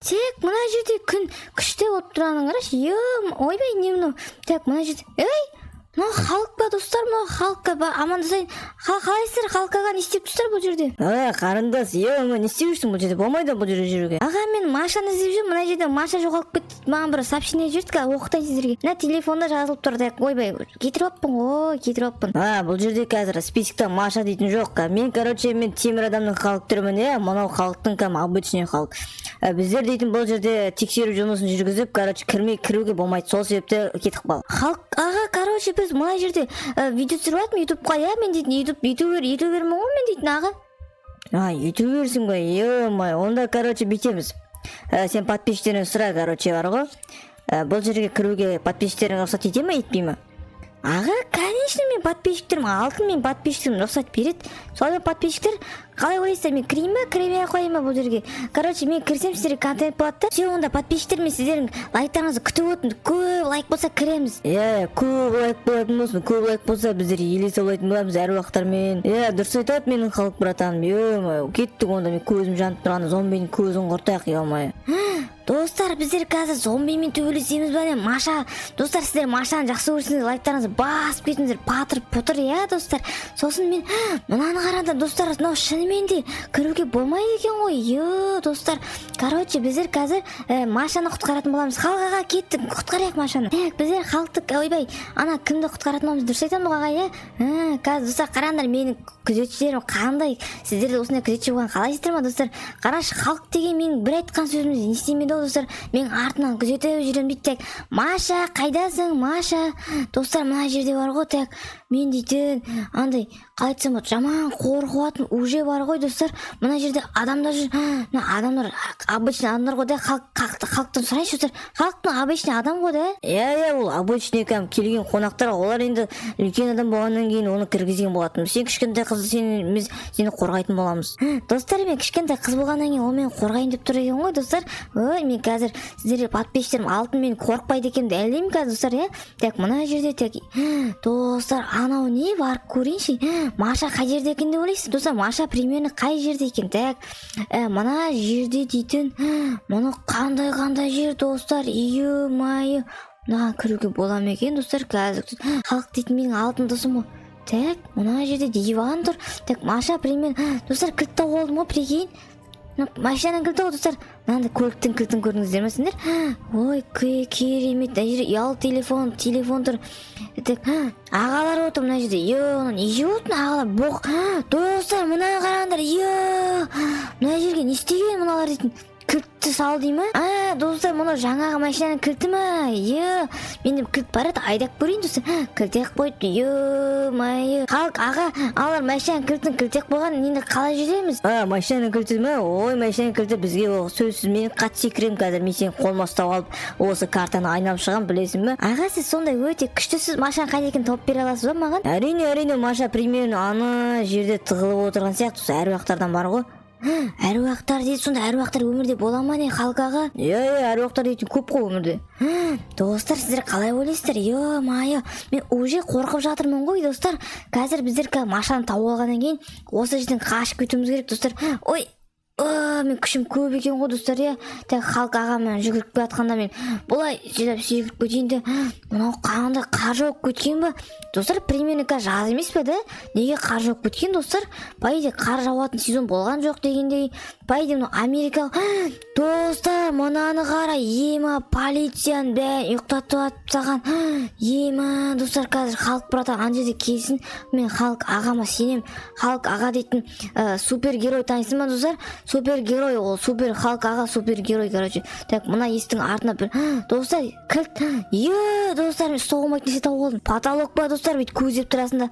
тек мына жерде күн күшті болып тұрғанын қарашы. Ойбай, не мынау? Так, мына жерде. Мынау халық па достар, мынау халыққа амандасайын. Қалайсыздар, халыққа не істеп тұрсыздар бұл жерде? Қарындас, не істеп жүрсің бұл жерде? Болмайды бұл жерде жүруге. Аға, мен Машаны іздеп жүрмін. Мына жерде Маша жоғалып кетті. Маған бір сообщение жіберді, оқытайын сіздерге. Мына телефонда жазылып тұр. Ойбай, кетіріп алыппын. Бұл жерде қазір списокта Маша дейтін жоқ. Мен темір адамның халық түрімін, мынау халықтың обычный халық. Біздер дейтін бұл жерде тексеру жұмысын жүргізіп, кіруге болмайды. Сол себепті кетіп қалдық. Аға, біз мына жерде видео түсіріп жатырмын ютубқа, мен дейтін ютубермін ғой мен дейтін аға. Ютуберсің ғой, онда бүйтеміз. Сен подписчиктерін сұра, бар ғой. Бұл жерге кіруге подписчиктерін рұқсат ете ме, етпей ме? Аға, конечно, мен подписчиктерім, алтын мен подписчиктерім рұқсат береді. Солай подписчиктер қалай ойлайсыздар, мен кірейін ба, кіремей қояйын ба бұл жерге? Мен кірсем сіздерге контент болады да. Все, онда подписчиктер мен сіздердің лайктарыңызды күтіп отырмын. Көп лайк болса кіреміз. Көп лайк болатын болсын. Көп лайк болса біздер елесе олайтын боламыз әруақтармен. Дұрыс айтады менің халық братаным. Кеттік онда, мен көзім жанып тұрғанда зомбидің көзін құртайық, Достар, біздер қазір зомбимен төбелесеміз бе? Маша, достар, сіздер Машаны жақсы көрсеңіздер, лайктарыңызды басып кетіңіздер, патыр-пұтыр, достар. Сосын мен мынаны қараңдар, достар, мынау шынымен де кіруге болмайды екен ғой. Достар, біздер қазір Машаны құтқаратын боламыз. Халқаға кеттік, құтқарайық Машаны. Біздер халықты, ойбай, кімді құтқаратын боламыз, дұрыс айтамын ғой, қазір достар, қараңдар, менің күзетшілерім қандай. Сіздер де осындай күзетші болған қалайсыздар ма, достар? Қарашы, халық деген менің бір айтқан сөзімді не істемейді, достар. Мен артынан күзетіп жүрем дейді. Маша, қайдасың, Маша? Достар, мына жерде бар ғой, мен дейтін андай қалай айтсам болады, жаман қорқуатын уже бар ғой, достар. Мына жерде адамдар жүр. Адамдар обычный адамдар ғой, халықтан сұрайыншы, достар. Халықтың обычный адам ғой, ол обычный келген қонақтар, олар енді үлкен адам болғаннан кейін оны кіргізген болатын. Сен кішкентай қызды сені қорғайтын боламыз. Достар, мен кішкентай қыз болғаннан кейін ол мені қорғайын деп тұр екен ғой, достар. Мен қазір сіздерге подписчиктерім алтын мен қорықпайды екенін дәлелдеймін қазір, достар. Мына жерде достар, анау не бар көрейінші. Маша қай жерде екен деп ойлайсыз, достар? Маша примерно қай жерде екен? Мына жерде дейтін, мұны қандай жер, достар? Майы. Мына кіруге бола ма екен, достар? Қазір халық дейтін менің алтын досым ғой. Мына жерде диван тұр. Маша примерно, достар, кілтті олдым ғой, прикинь. Машинаның кілті ғой, достар. Мынандай көліктің кілтін көрдіңіздер ме сендер? Ой, керемет. Мына жерде ұялы телефон тұр. Ағалар отыр мына жерде. Не жеп отырмын ағалар? Достар, мына қараңдар. Мына жерге не істеген мыналар дейтін? Кілтті сал дей ма? Достар, мұны жаңағы машинаның кілті ма? Менде кілт бар еді, айдап көрейін, достар. Кілтек қойды. Халық, аға, алар машинаның кілтін кілтек қойған, енді қалай жүреміз? Машинаның кілті ма? Машинаның кілті бізге сөзсіз, мен қатты секірем қазір. Мен сені қолыма ұстап алып, осы картаны айналып шығам, білесің бе? Аға, сіз сондай өте күштісіз, Машаның қайда екенін тауып бере аласыз ба маған? Әрине, Маша примерно ана жерде тығылып отырған сияқты, әруақтардан бар ғой. Әруақтар дейді, сонда әруақтар өмірде бола ма не, халқаға? Әруақтар дейтін көп қой өмірде. Достар, сіздер қалай ойлайсыздар? Мен уже қорқып жатырмын ғой, достар. Қазір біздер Машаны тауып алғаннан кейін осы жерден қашып кетуіміз керек, достар. Мен күшім көп екен ғой, достар. Халық ағамен жүгіріп жатқанда мен бұлай секіріп кетейін де, мынау қандай қар жауып кеткен ба? Достар, примерно жаз емес пе, неге қар жауып кеткен, достар? Пайде қар жауатын сезон болған жоқ дегендей. Пайде Америка. Достар, мынаны қара, полицияның бәрін ұйықтатып тастаған. Достар, қазір халық братан ана жерде келсін, мен халық ағама сенем. Халық аға дейтін супергерой танисың ба, достар? Супергерой, ол супер халық аға супергерой, мына естің артына бір достар, кілт. Достар, мен соғылмайтын есе тауып алдым. Потолок па, достар, бейт көздеп тұрасында.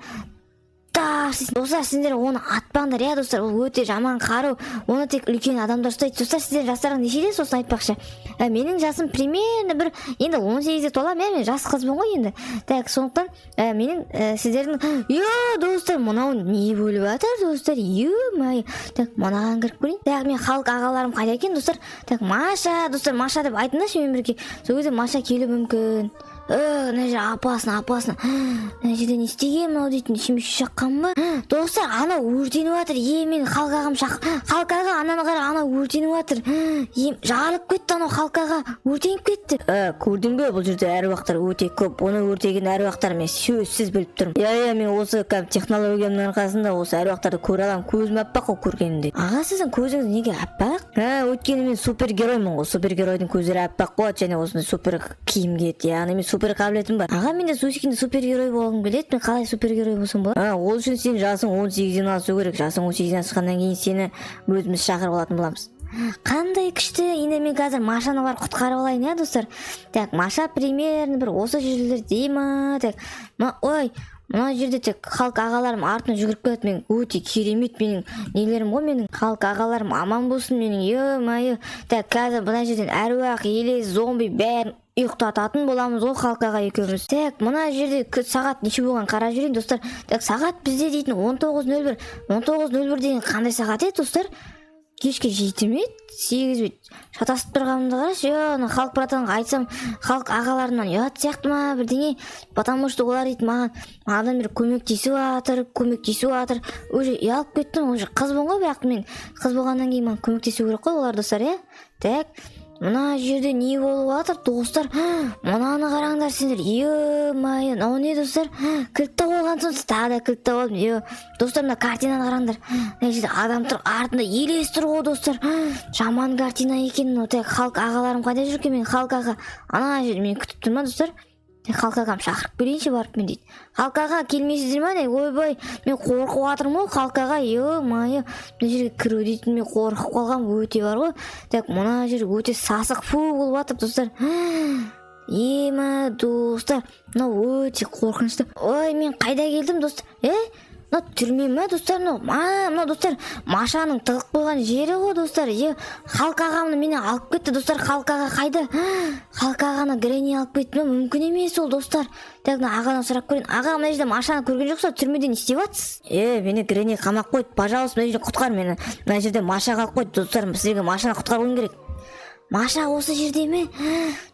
Достар, сендер оны атпаңдар, достар, ол өте жаман қару. Оны тек үлкен адамдар ұстайды. Достар, сіздер жастарың нешеде, сосын айтпақшы? Менің жасым примерно бір, енді 18-де толам, мен жас қызбын ғой енді. Сондықтан менің сіздердің, достар, мынау не бөліп атыр, достар? Мынаған кіріп көрейін. Мен халық ағаларым қайда екен, достар? Маша, достар, Маша деп айтыңдаршы мен бірге. Сол кезде Маша келу мүмкін. мына жер опасно мына жерде не істеген мынау дейтін ішім шаққан ба достар анау өртеніп жатыр мен халық ағам халық аға ананы қара анау өртеніп жатыр жарылып кетті анау халық аға өртеніп кетті көрдің бе бұл жерде әруақтар өте көп оны өртеген әруақтар мен сөзсіз біліп тұрмын иә мен осы технологиямның арқасында осы әруақтарды көре аламын көзім аппақ қой көргенімде аға сіздің көзіңіз неге аппақ өйткені мен супергероймын ғой супергеройдың көздері аппақ болады және осындай супер киім киеді яғни мен супер қабілетім бар аға мен де өскенде супергерой болғым келеді мен қалай супергерой болсам болады ол үшін сен жасың 18-ден асу керек жасың 18-ден асқаннан кейін сені өзіміз шақырып алатын боламыз қандай күшті енді мен қазір Машаны бар құтқарып алайын достар так Маша примерно бір осы жерлерде ма так ой мына жерде тек халық ағаларым артынан жүгіріп келеді мен өте керемет менің нелерім ғой менің халық ағаларым аман болсын менің ё-моё так қазір мына жерден әруақ елес зомби бәрін ұйықтататын боламыз ғой халық аға екеуміз так мына жерде сағат неше болған қарап жүрейін достар так сағат бізде дейтін 19:01 деген қандай сағат достар кешке 7 ме 8 ме шатасып тұрғанымды қарашы халық братанға айтсам халық ағаларымнан ұят сияқты ма бірдеңе потому что олар дейді маған бір көмектесіп жатыр уже ұялып кеттім уже қызбын ғой бірақ мен қыз болғаннан кейін маған көмектесу керек қой олар достар так мына жерде не болып жатыр достар мынаны қараңдар сендер ё-моё мынау не достар кілт тауып алғансың тағы да кілт тауып алдым достар мына картинаны қараңдар мына жерде адам тұр артында елес тұр ғой достар жаман картина екен так халық ағаларым қайда жүр екен мен халық аға ана жерде мені күтіп тұр ма достар халық ағам шақырып келейінші барып мен дейді халық аға келмейсіздер ма ойбай мен қорқып жатырмын ғой халық аға ё-моё мына жерге кіру дейтін мен қорқып қалғам өте бар ғой так мына жер өте сасық болып жатыр достар достар мынау өте қорқынышты ой мен қайда келдім достар мынау түрме ма достар мынау достар Машаның тығып қойған жері ғой достар халық ағамды мені алып кетті достар халық аға қайда халық ағаны Гренни алып кетті ма мүмкін емес ол достар так мына ағадан сұрап көрейін аға мына жерде Машаны көрген жоқсыз түрмеде не істеп жатсыз мені Гренни қамап қойды пожалуйста мына жерде құтқар мені мына жерде Маша қалып қойды достар сіздерге Машаны құтқаруым керек Маша осы жерде ме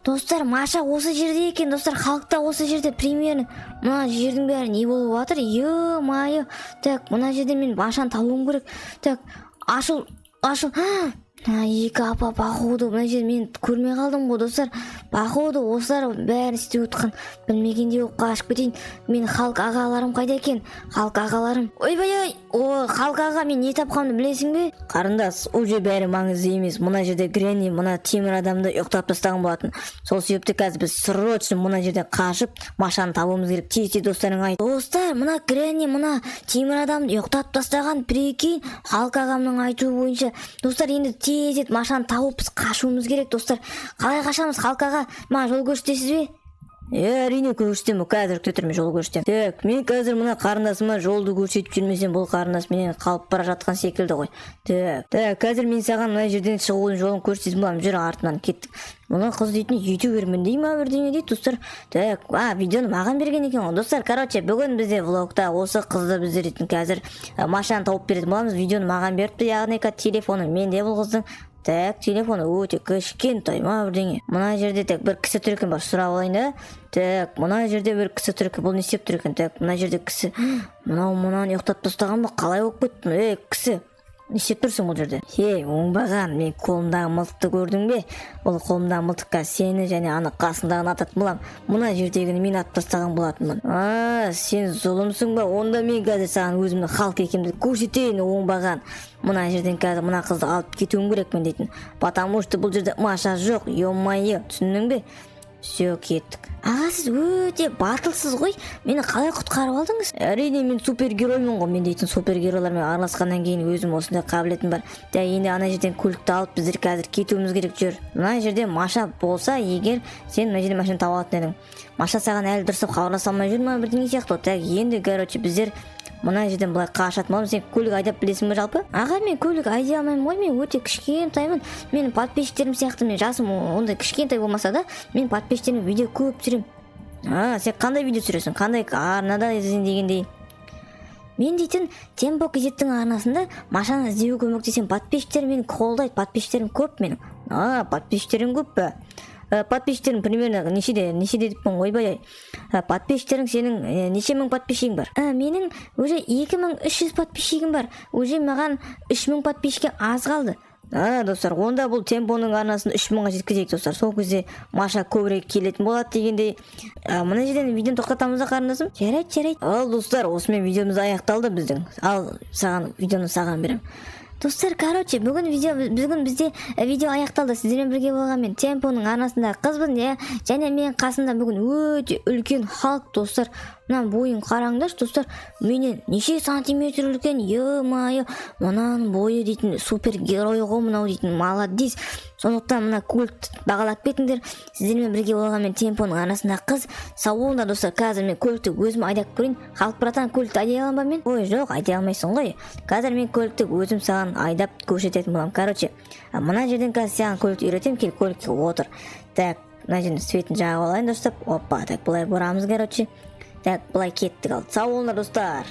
достар Маша осы жерде екен достар халықта осы жерде примерно мына жердің бәрі не болып жатыр ё-моё так мына жерде мен Машаны табуым керек так ашыл екі апа походу мына жерде мен көрмей қалдым ғой достар походу осылар бәрін істеп отқан білмегенде болып қашып кетейін менің халық ағаларым қайда екен халық ағаларым ойбай халық аға мен не тапқанымды білесің бе қарындас уже бәрі маңызды емес мына жерде Гренни мына темір адамды ұйықтап тастаған болатын сол себепті қазір біз срочно мына жерден қашып Машаны табуымыз керек тез достарыңа айт достар мына Гренни мына темір адамды ұйықтап тастаған прикинь халық ағамның айтуы бойынша достар енді тез Машаны тауып біз қашуымыз керек достар қалай қашамыз халық аға маған жол көрсетесіз бе әрине көрсетемін қазір кетірме жол көрсетемін так мен қазір мына қарындасыма жолды көрсетіп жүрмесем бұл қарындас менен қалып бара жатқан секілді ғой так қазір мен саған мына жерден шығудың жолын көрсететін боламын жүр артынан кеттік мына қыз дейтін ютубермін дей ма бірдеңе дейді достар так видеоны маған берген екен ғой достар бүгін бізде влогта осы қызды біздер дейтін қазір Машаны тауып беретін боламыз видеоны маған беріпті яғни телефоны менде бұл қыздың так телефоны өте кішкентай ма бірдеңе мына жерде так бір кісі тұр екен бар сұрап алайын да так мына жерде бір кісі тұр екен бұл не істеп тұр екен так мына жерде кісі мынаны ұйықтап тастаған ба қалай болып кеттің кісі не істеп тұрсың бұл жерде оңбаған мен қолымдағы мылтықты көрдің бе бұл қолымдағы мылтыққа сені және ана қасыңдағыны ататын боламын мына жердегіні мен атып тастаған болатынмын сен зұлымсың ба онда мен қазір саған өзімнің халық екенімді көрсетейін оңбаған мына жерден қазір мына қызды алып кетуім керек мен дейтін потому что бұл жерде Маша жоқ ё-моё түсіндің бе все кеттік аға сіз өте батылсыз ғой мені қалай құтқарып алдыңыз әрине мен супергероймын ғой мен дейтін супергеройлармен араласқаннан кейін өзім осындай қабілетім бар енді ана жерден көлікті алып біздер қазір кетуіміз керек жүр мына жерде Маша болса егер сен мына жерде Машаны тауып алатын едің Маша саған әлі дұрыстап хабарласа алмай жүр ма бірдеңе сияқты так енді біздер мына жерден былай қашатын боламыз сен көлік айдап білесің бе жалпы аға мен көлік айдай алмаймын ғой мен өте кішкентаймын менің подписчиктерім сияқты мен жасым ондай кішкентай болмаса да мен подписчиктеріме видео көп түсіремін сен қандай видео түсіресің қандай арнада дегендей мен дейтін Темпо кезеттің арнасында Машаны іздеуге көмектесемін подписчиктерім мені қолдайды подписчиктерім көп менің подписчиктерің көп па подписчиктерің примерно нешеде деппін ойбай подписчиктерің сенің неше мың подписчигің бар? Менің уже 2300 подписчигім бар. Уже маған 3000 подписчикке аз қалды. Достар, онда бұл темпоның арнасын 3000-ға жеткізейік достар. Сол кезде Маша көбірек келетін болады дегендей. Мына жерден видеоны тоқтатамыз да қарындасым? Жарайды. Ал достар, осымен видеомыз аяқталды біздің. Ал видеоны саған берем. Достар, бүгін бізде видео аяқталды. Сіздермен бірге болған мен темпоның арнасында қызбын, және мен қасында бүгін өте үлкен халық достар. Мына бойын қараңдаршы достар, менен неше сантиметр үлкен, е-мае, мынаның бойы дейтін супергерой ғой мынау дейтін, молодец. Сондықтан мына көлікті бағалап кетіңдер. Сіздермен бірге болған мен темпоның арнасында қыз. Сау болыңдар достар, қазір мен көлікті өзім айдап көрейін. Халық братан, көлікті айдай аламын ба мен? Ой, жоқ, айдай алмайсың ғой. Қазір мен көлікті өзім саған айдап көрсететін боламын. Мына жерден қазір саған көлікті үйретемін, кел көлікке отыр. Так, мына жерден светін жағып алайын достар. Опа, так, былай бұрамыз, так, былай кеттік ал. Сау болыңдар достар.